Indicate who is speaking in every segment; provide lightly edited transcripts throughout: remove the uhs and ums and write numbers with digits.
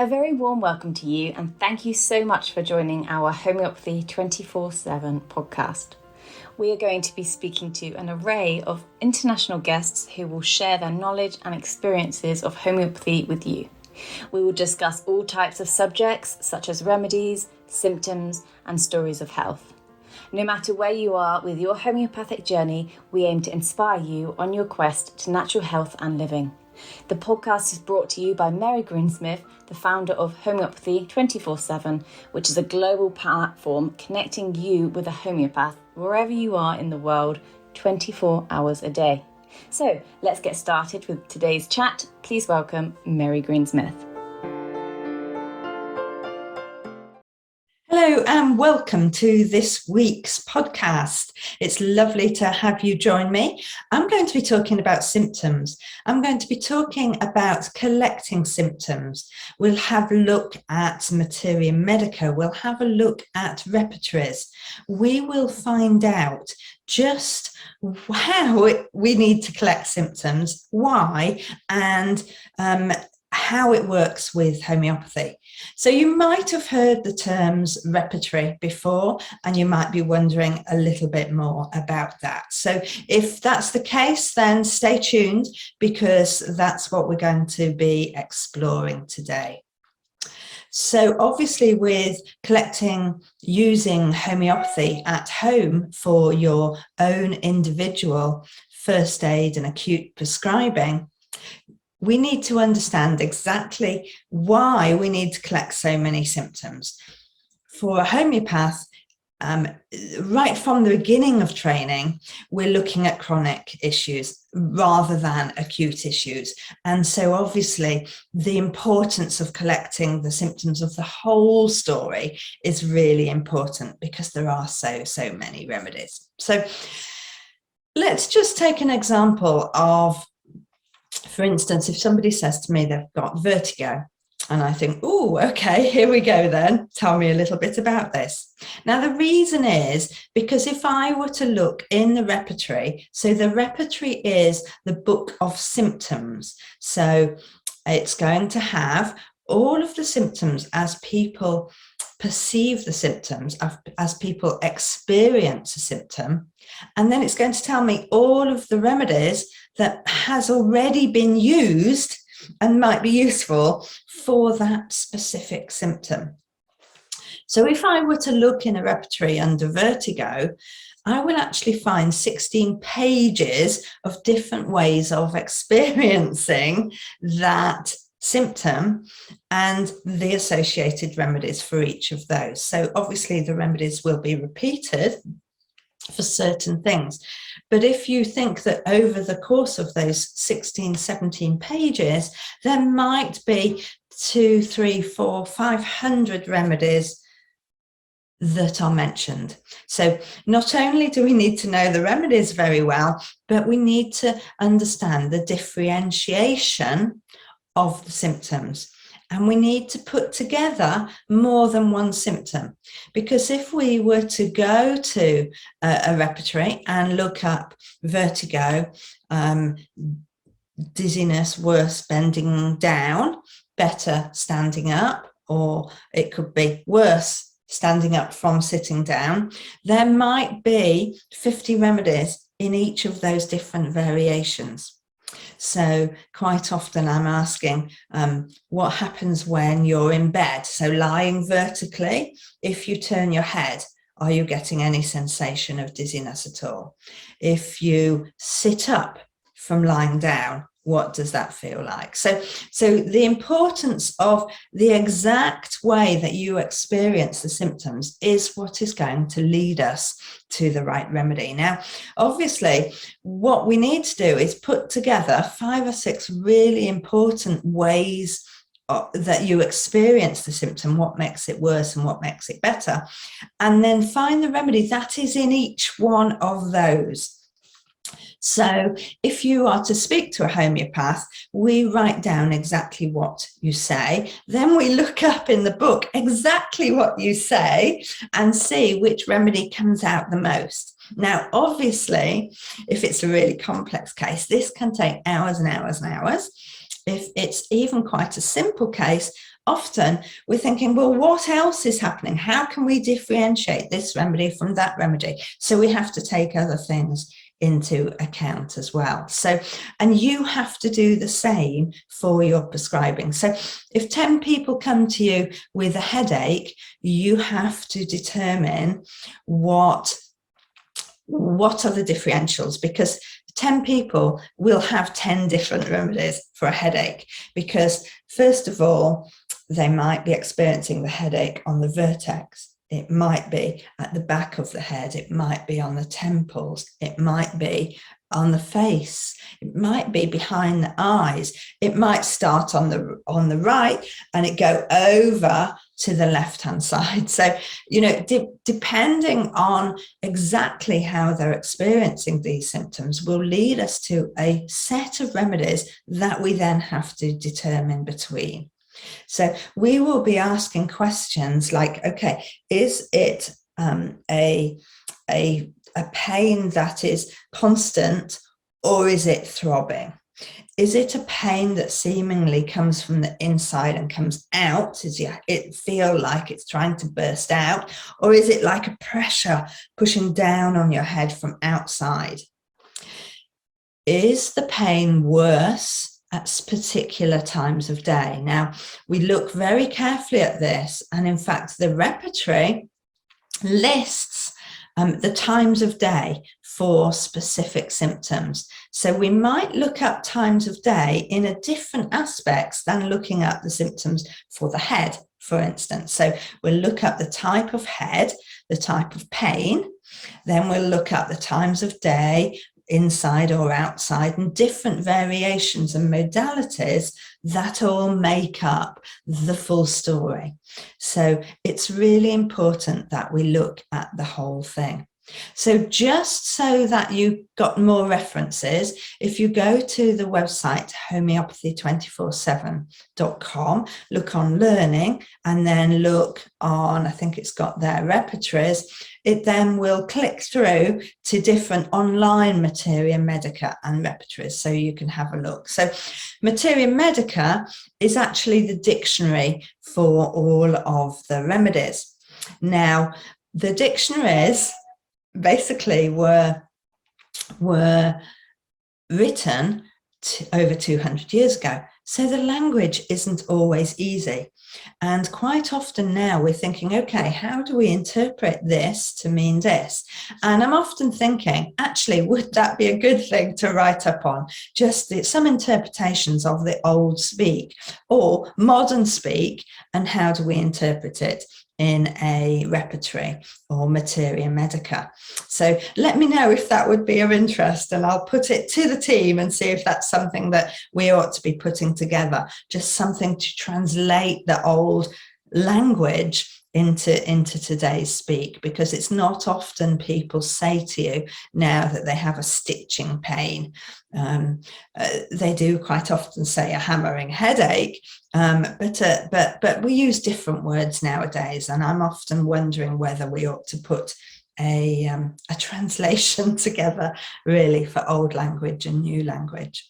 Speaker 1: A very warm welcome to you, and thank you so much for joining our Homeopathy 24/7 podcast. We are going to be speaking to an array of international guests who will share their knowledge and experiences of homeopathy with you. We will discuss all types of subjects such as remedies, symptoms, and stories of health. No matter where you are with your homeopathic journey, we aim to inspire you on your quest to natural health and living. The podcast is brought to you by Mary Greensmith, the founder of Homeopathy 24/7, which is a global platform connecting you with a homeopath wherever you are in the world, 24 hours a day. So let's get started with today's chat. Please welcome Mary Greensmith.
Speaker 2: Hello and welcome to this week's podcast. It's lovely to have you join me. I'm going to be talking about symptoms. I'm going to be talking about collecting symptoms. We'll have a look at Materia Medica. We'll have a look at Repertories. We will find out just how we need to collect symptoms, why, and how it works with homeopathy. So you might have heard the terms repertory before, and you might be wondering a little bit more about that. So if that's the case, then stay tuned, because that's what we're going to be exploring today. So obviously with collecting using homeopathy at home for your own individual first aid and acute prescribing, we need to understand exactly why we need to collect so many symptoms. For a homeopath, right from the beginning of training, we're looking at chronic issues rather than acute issues. And so obviously the importance of collecting the symptoms of the whole story is really important, because there are so many remedies. So let's just take an example of, for instance, if somebody says to me they've got vertigo, and I think, oh, okay, here we go then. Tell me a little bit about this. Now, the reason is because if I were to look in the Repertory, so the Repertory is the book of symptoms. So it's going to have all of the symptoms as people perceive the symptoms, as people experience a symptom. And then it's going to tell me all of the remedies that has already been used and might be useful for that specific symptom. So if I were to look in a repertory under vertigo, I will actually find 16 pages of different ways of experiencing that symptom and the associated remedies for each of those. So obviously the remedies will be repeated for certain things. But if you think that over the course of those 16, 17 pages, there might be 200, 300, 400, 500 remedies that are mentioned. So not only do we need to know the remedies very well, but we need to understand the differentiation of the symptoms. And we need to put together more than one symptom, because if we were to go to a repertory and look up vertigo, dizziness, worse bending down, better standing up, or it could be worse standing up from sitting down, there might be 50 remedies in each of those different variations. So quite often I'm asking, what happens when you're in bed? So lying vertically, if you turn your head, are you getting any sensation of dizziness at all? If you sit up from lying down, what does that feel like? So the importance of the exact way that you experience the symptoms is what is going to lead us to the right remedy. Now, obviously, what we need to do is put together 5 or 6 really important ways that you experience the symptom, what makes it worse and what makes it better, and then find the remedy that is in each one of those. So if you are to speak to a homeopath, we write down exactly what you say. Then we look up in the book exactly what you say and see which remedy comes out the most. Now, obviously, if it's a really complex case, this can take hours and hours and hours. If it's even quite a simple case, often we're thinking, well, what else is happening? How can we differentiate this remedy from that remedy? So we have to take other things into account as well. So, and you have to do the same for your prescribing. So if 10 people come to you with a headache, you have to determine what are the differentials, because 10 people will have 10 different remedies for a headache, because first of all, they might be experiencing the headache on the vertex. It might be at the back of the head. It might be on the temples. It might be on the face. It might be behind the eyes. It might start on the right and it go over to the left-hand side. So, depending on exactly how they're experiencing these symptoms will lead us to a set of remedies that we then have to determine between. So we will be asking questions like, okay, is it a pain that is constant, or is it throbbing? Is it a pain that seemingly comes from the inside and comes out? Does it feel like it's trying to burst out? Or is it like a pressure pushing down on your head from outside? Is the pain worse at particular times of day? Now, we look very carefully at this, and in fact, the Repertory lists the times of day for specific symptoms. So we might look up times of day in a different aspects than looking up the symptoms for the head, for instance. So we'll look up the type of head, the type of pain, then we'll look up the times of day, inside or outside, and different variations and modalities that all make up the full story. So it's really important that we look at the whole thing. So just so that you got more references, if you go to the website homeopathy247.com, look on learning, and then look on, I think it's got their repertories, it then will click through to different online Materia Medica and repertories, so you can have a look. So Materia Medica is actually the dictionary for all of the remedies. Now, the dictionaries basically were written over 200 years ago. So the language isn't always easy. And quite often now we're thinking, okay, how do we interpret this to mean this? And I'm often thinking, actually, would that be a good thing to write up on? Just some interpretations of the old speak or modern speak, and how do we interpret it in a repertory or Materia Medica? So let me know if that would be of interest, and I'll put it to the team and see if that's something that we ought to be putting together, just something to translate the old language into today's speak, because it's not often people say to you now that they have a stitching pain. They do quite often say a hammering headache, but we use different words nowadays, and I'm often wondering whether we ought to put a translation together, really, for old language and new language.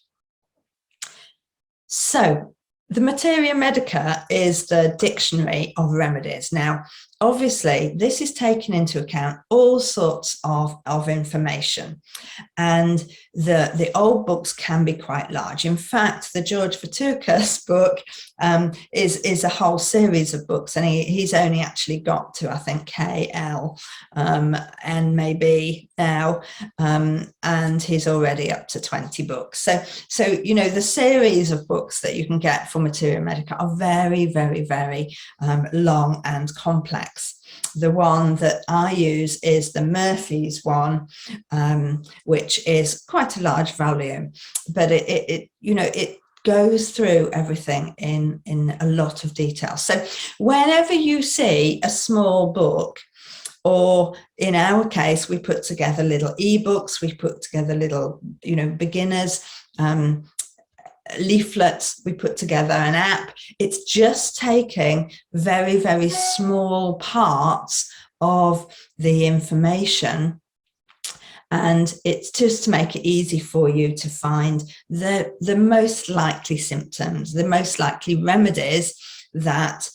Speaker 2: So the Materia Medica is the dictionary of remedies. Now, obviously, this is taking into account all sorts of information, and the old books can be quite large. In fact, the George Vertukas book is a whole series of books, and he's only actually got to, I think, KL and maybe now, and he's already up to 20 books. So the series of books that you can get for Materia Medica are very, very, very long and complex. The one that I use is the Murphy's one, which is quite a large volume, but it goes through everything in a lot of detail. So whenever you see a small book, or in our case, we put together little ebooks, we put together little, beginners leaflets, we put together an app. It's just taking very, very small parts of the information, and it's just to make it easy for you to find the most likely symptoms, the most likely remedies that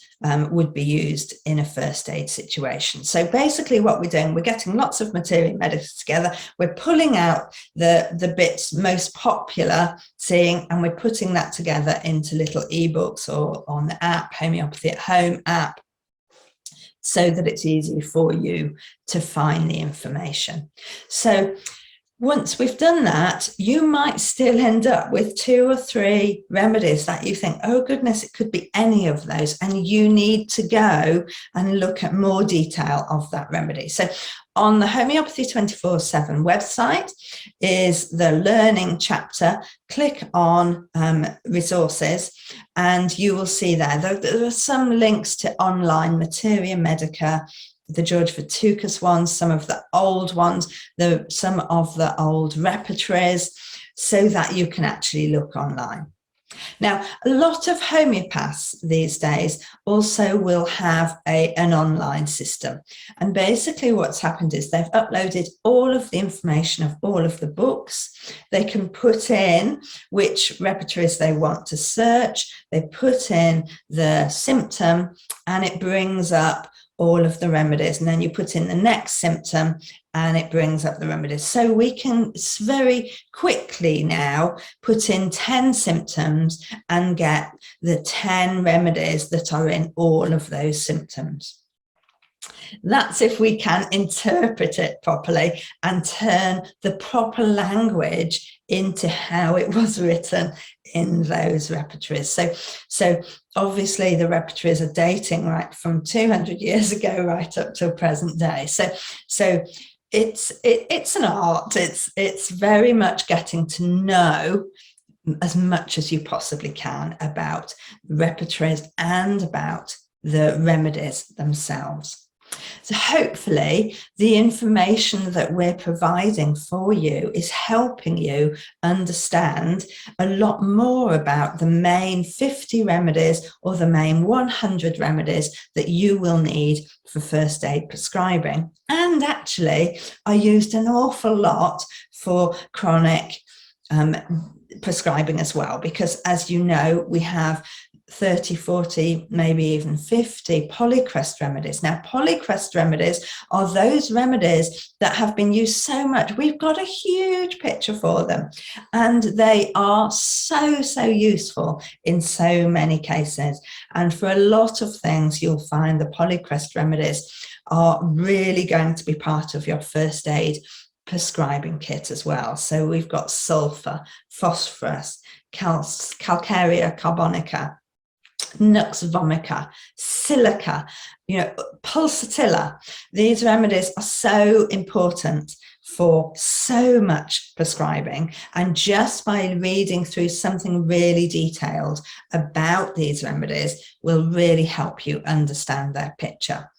Speaker 2: would be used in a first aid situation. So basically what we're doing, we're getting lots of Materia Medica together, we're pulling out the bits most popular, and we're putting that together into little ebooks or on the app, Homeopathy at Home app, so that it's easy for you to find the information. So once we've done that, you might still end up with 2 or 3 remedies that you think, oh goodness, it could be any of those. And you need to go and look at more detail of that remedy. So on the Homeopathy 24/7 website is the learning chapter. Click on resources and you will see there are some links to online Materia Medica, the George Vitukas ones, some of the old ones, some of the old repertories, so that you can actually look online. Now, a lot of homeopaths these days also will have an online system. And basically what's happened is they've uploaded all of the information of all of the books. They can put in which repertories they want to search. They put in the symptom and it brings up all of the remedies, and then you put in the next symptom and it brings up the remedies. So we can very quickly now put in 10 symptoms and get the 10 remedies that are in all of those symptoms. That's if we can interpret it properly and turn the proper language into how it was written in those repertories. So obviously the repertories are dating right from 200 years ago right up till present day. So it's an art. It's very much getting to know as much as you possibly can about repertories and about the remedies themselves. So hopefully the information that we're providing for you is helping you understand a lot more about the main 50 remedies or the main 100 remedies that you will need for first aid prescribing, and actually are used an awful lot for chronic prescribing as well, because as you know, we have 30, 40, maybe even 50 Polycrest remedies. Now, Polycrest remedies are those remedies that have been used so much. We've got a huge picture for them, and they are so useful in so many cases. And for a lot of things, you'll find the Polycrest remedies are really going to be part of your first aid prescribing kit as well. So we've got sulfur, phosphorus, calcarea carbonica, nux vomica, silica, pulsatilla. These remedies are so important for so much prescribing, and just by reading through something really detailed about these remedies will really help you understand their picture.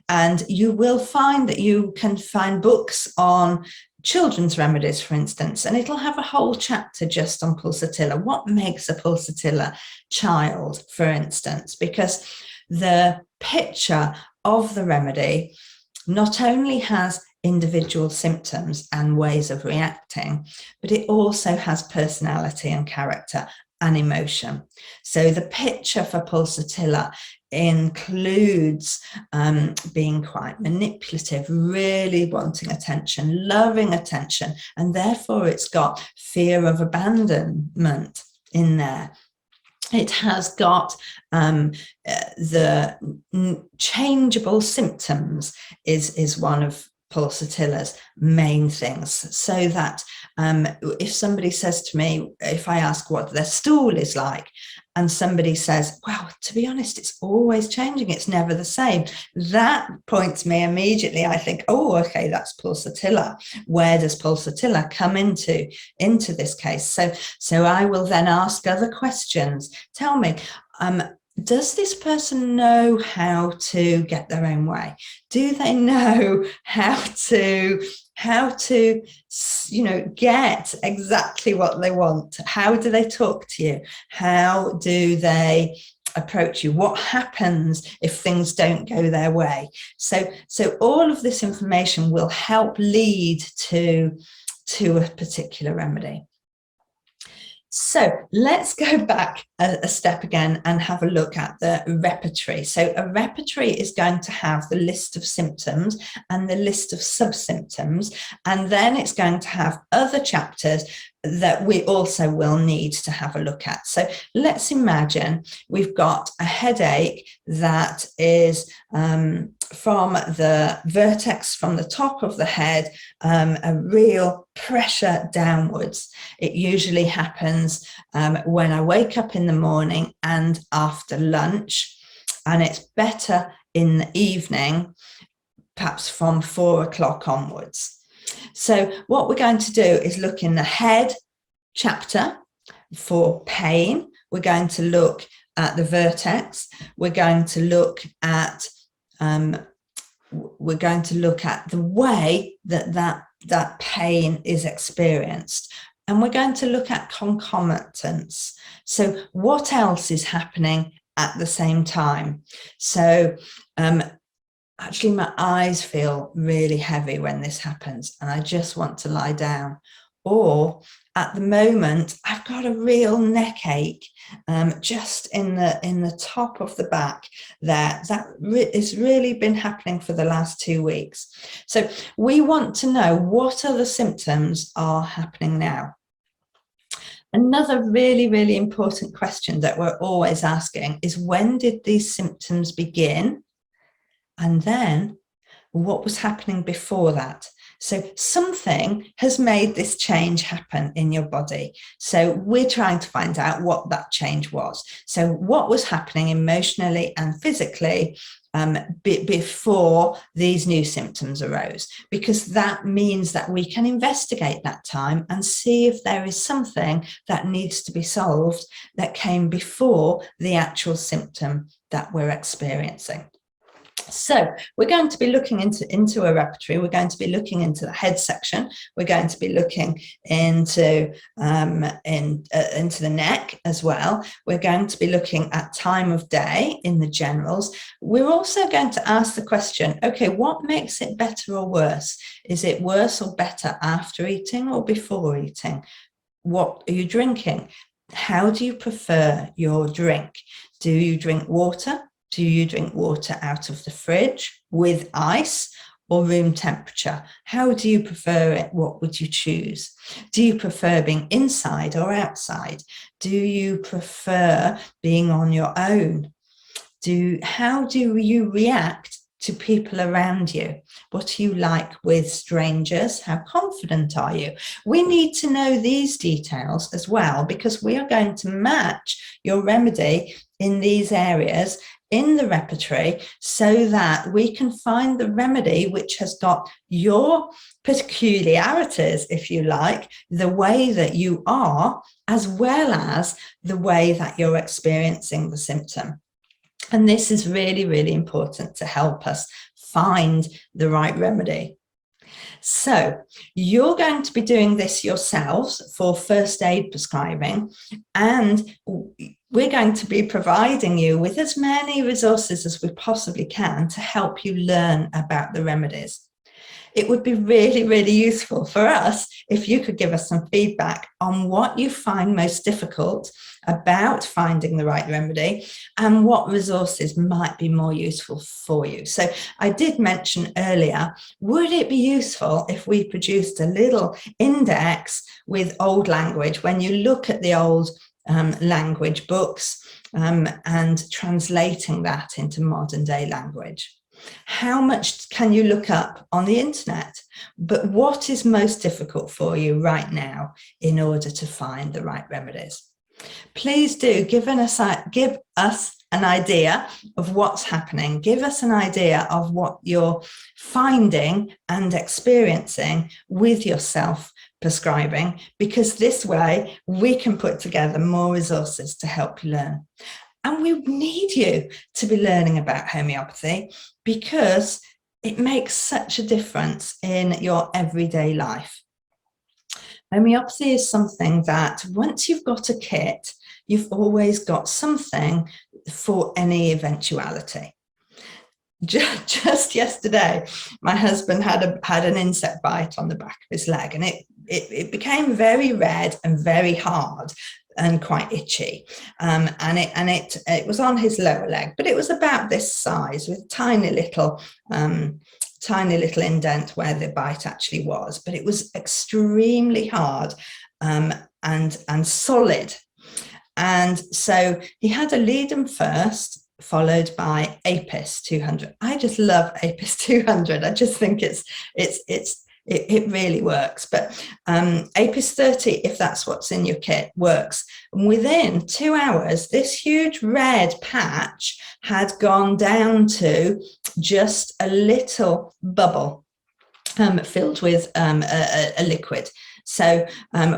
Speaker 2: And you will find that you can find books on children's remedies, for instance, and it'll have a whole chapter just on pulsatilla. What makes a pulsatilla child, for instance, because the picture of the remedy not only has individual symptoms and ways of reacting, but it also has personality and character and emotion. So the picture for pulsatilla includes being quite manipulative, really wanting attention, loving attention, and therefore it's got fear of abandonment in there. It has got the changeable symptoms is one of pulsatilla's main things, so that if somebody says to me, if I ask what their stool is like, and somebody says, well, to be honest, it's always changing, it's never the same, that points me immediately, I think, oh, okay, that's pulsatilla. Where does pulsatilla come into this case? So I will then ask other questions. Tell me, does this person know how to get their own way? Do they know how to get exactly what they want? How do they talk to you? How do they approach you? What happens if things don't go their way? So all of this information will help lead to a particular remedy. So let's go back a step again and have a look at the repertory. So a repertory is going to have the list of symptoms and the list of subsymptoms, and then it's going to have other chapters that we also will need to have a look at. So let's imagine we've got a headache that is from the vertex, from the top of the head, a real pressure downwards. It usually happens when I wake up in the morning and after lunch, and it's better in the evening, perhaps from 4 o'clock onwards. So what we're going to do is look in the head chapter for pain. We're going to look at the vertex. We're going to look at the way that pain is experienced. And we're going to look at concomitants. So what else is happening at the same time? So actually my eyes feel really heavy when this happens and I just want to lie down. Or at the moment, I've got a real neck ache just in the top of the back there. That has really been happening for the last 2 weeks. So we want to know what other symptoms are happening now. Another really, really important question that we're always asking is, when did these symptoms begin? And then what was happening before that? So something has made this change happen in your body. So we're trying to find out what that change was. So what was happening emotionally and physically before these new symptoms arose, because that means that we can investigate that time and see if there is something that needs to be solved that came before the actual symptom that we're experiencing. So we're going to be looking into a repertory. We're going to be looking into the head section. We're going to be looking into the neck as well. We're going to be looking at time of day in the generals. We're also going to ask the question, okay, what makes it better or worse? Is it worse or better after eating or before eating? What are you drinking? How do you prefer your drink? Do you drink water? Do you drink water out of the fridge with ice or room temperature? How do you prefer it? What would you choose? Do you prefer being inside or outside? Do you prefer being on your own? How do you react to people around you? What are you like with strangers? How confident are you? We need to know these details as well, because we are going to match your remedy in these areas in the repertory so that we can find the remedy which has got your peculiarities, if you like, the way that you are, as well as the way that you're experiencing the symptom. And this is really, really important to help us find the right remedy. So you're going to be doing this yourselves for first aid prescribing, and we're going to be providing you with as many resources as we possibly can to help you learn about the remedies. It would be really, really useful for us if you could give us some feedback on what you find most difficult about finding the right remedy and what resources might be more useful for you. So I did mention earlier, would it be useful if we produced a little index with old language when you look at the old language books and translating that into modern day language? How much can you look up on the internet? But what is most difficult for you right now in order to find the right remedies? Please do give us an idea of what's happening. Give us an idea of what you're finding and experiencing with yourself prescribing, because this way we can put together more resources to help you learn. And we need you to be learning about homeopathy because it makes such a difference in your everyday life. Homeopathy is something that once you've got a kit, you've always got something for any eventuality. Just yesterday, my husband had an insect bite on the back of his leg, and it became very red and very hard and quite itchy, and it was on his lower leg, but it was about this size with tiny little indent where the bite actually was, but it was extremely hard and solid. And so he had a Leadham first, followed by Apis 200. I just love Apis 200. I just think it really works. But Apis 30, if that's what's in your kit, works. And within 2 hours, this huge red patch had gone down to just a little bubble filled with a liquid. So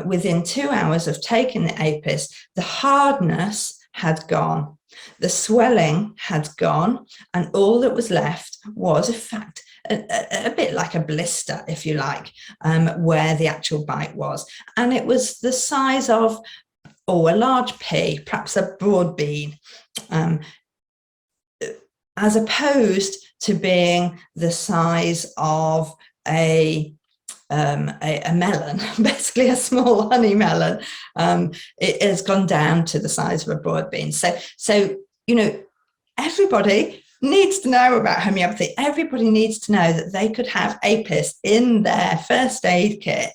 Speaker 2: within 2 hours of taking the Apis, the hardness had gone, the swelling had gone, and all that was left was, in fact, a bit like a blister, if you like, where the actual bite was. And it was the size of, a large pea, perhaps a broad bean, as opposed to being the size of a melon, basically a small honey melon. It has gone down to the size of a broad bean. So everybody needs to know about homeopathy. Everybody needs to know that they could have Apis in their first aid kit,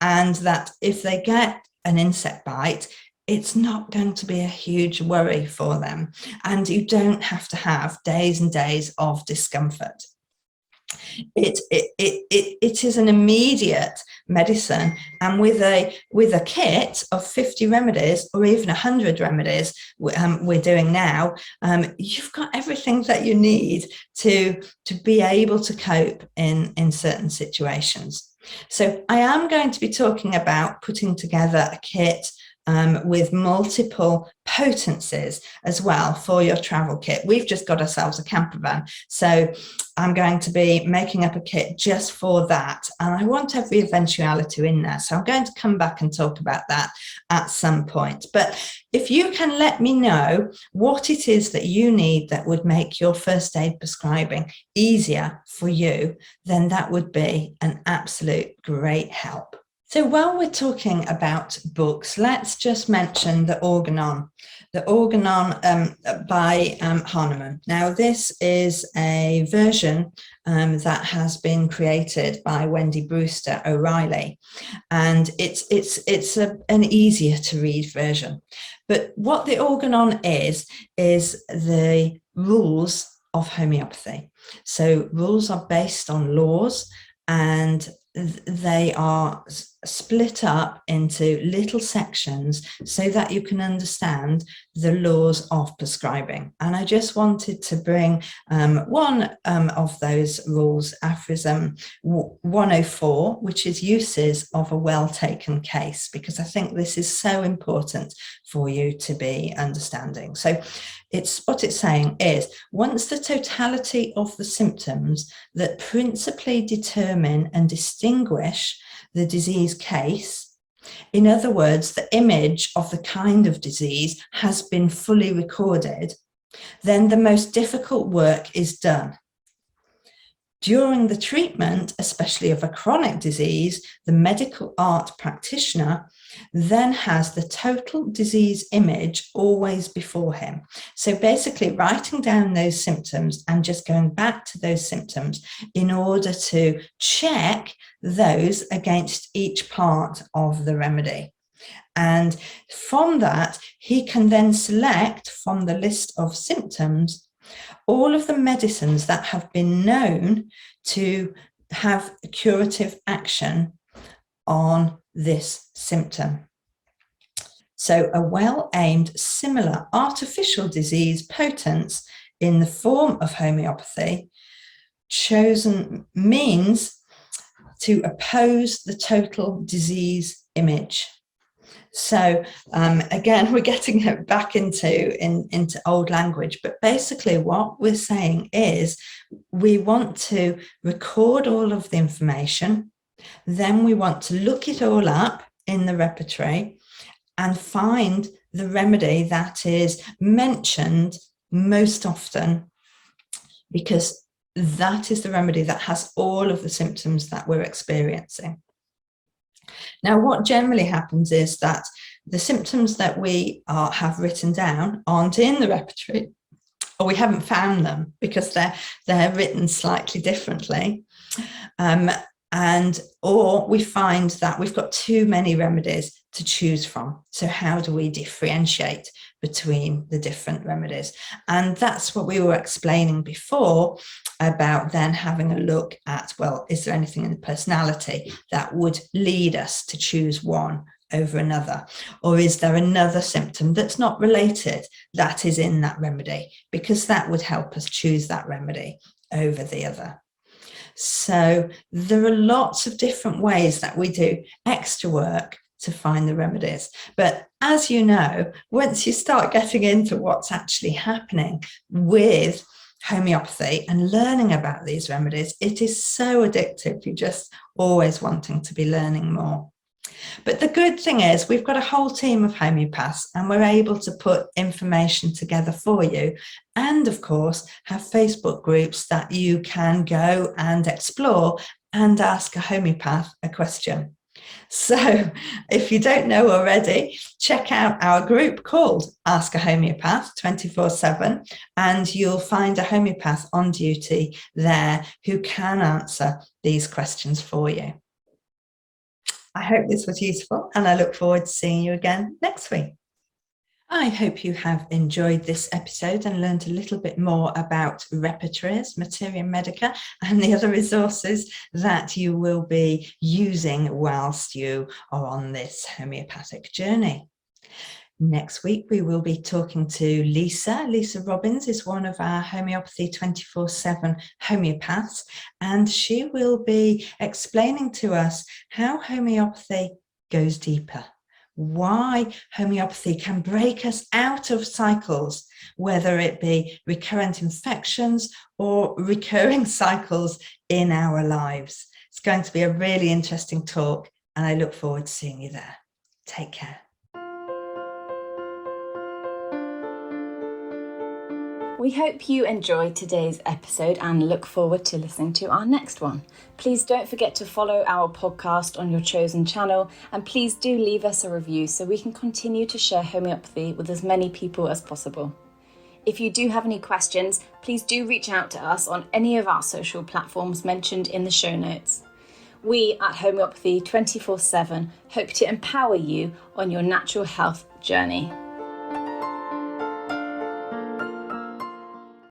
Speaker 2: and that if they get an insect bite, it's not going to be a huge worry for them, and you don't have to have days and days of discomfort. It is an immediate medicine, and with a kit of 50 remedies or even 100 remedies we're doing now, you've got everything that you need to be able to cope in certain situations. So I am going to be talking about putting together a kit with multiple potencies as well for your travel kit. We've just got ourselves a camper van, so I'm going to be making up a kit just for that, and I want every eventuality in there, so I'm going to come back and talk about that at some point. But if you can let me know what it is that you need that would make your first aid prescribing easier for you, then that would be an absolute great help. So while we're talking about books, let's just mention the Organon by Hahnemann. Now, this is a version that has been created by Wendy Brewster O'Reilly, and it's an easier to read version. But what the Organon is the rules of homeopathy. So rules are based on laws, and they are split up into little sections so that you can understand the laws of prescribing. And I just wanted to bring one of those rules, aphorism 104, which is uses of a well-taken case, because I think this is so important for you to be understanding. So what it's saying is, once the totality of the symptoms that principally determine and distinguish the disease case, in other words, the image of the kind of disease, has been fully recorded, then the most difficult work is done. During the treatment, especially of a chronic disease, the medical art practitioner then has the total disease image always before him. So basically writing down those symptoms and just going back to those symptoms in order to check those against each part of the remedy. And from that, he can then select from the list of symptoms all of the medicines that have been known to have curative action on this symptom. So a well-aimed, similar artificial disease potence in the form of homeopathy chosen means to oppose the total disease image. So again, we're getting it back into old language, but basically what we're saying is we want to record all of the information, then we want to look it all up in the repertory and find the remedy that is mentioned most often, because that is the remedy that has all of the symptoms that we're experiencing. Now, what generally happens is that the symptoms that we have written down aren't in the repertory, or we haven't found them because they're written slightly differently. Or we find that we've got too many remedies to choose from. So how do we differentiate between the different remedies? And that's what we were explaining before about then having a look at, well, is there anything in the personality that would lead us to choose one over another? Or is there another symptom that's not related that is in that remedy? Because that would help us choose that remedy over the other. So there are lots of different ways that we do extra work to find the remedies. But as you know, once you start getting into what's actually happening with homeopathy and learning about these remedies, it is so addictive. You're just always wanting to be learning more. But the good thing is we've got a whole team of homeopaths and we're able to put information together for you. And of course, have Facebook groups that you can go and explore and ask a homeopath a question. So if you don't know already, check out our group called Ask a Homeopath 24/7, and you'll find a homeopath on duty there who can answer these questions for you. I hope this was useful, and I look forward to seeing you again next week. I hope you have enjoyed this episode and learned a little bit more about repertories, Materia Medica, and the other resources that you will be using whilst you are on this homeopathic journey. Next week, we will be talking to Lisa. Lisa Robbins is one of our Homeopathy 24/7 homeopaths, and she will be explaining to us how homeopathy goes deeper, why homeopathy can break us out of cycles, whether it be recurrent infections or recurring cycles in our lives. It's going to be a really interesting talk, and I look forward to seeing you there. Take care.
Speaker 1: We hope you enjoyed today's episode and look forward to listening to our next one. Please don't forget to follow our podcast on your chosen channel, and please do leave us a review so we can continue to share homeopathy with as many people as possible. If you do have any questions, please do reach out to us on any of our social platforms mentioned in the show notes. We at Homeopathy 24/7 hope to empower you on your natural health journey.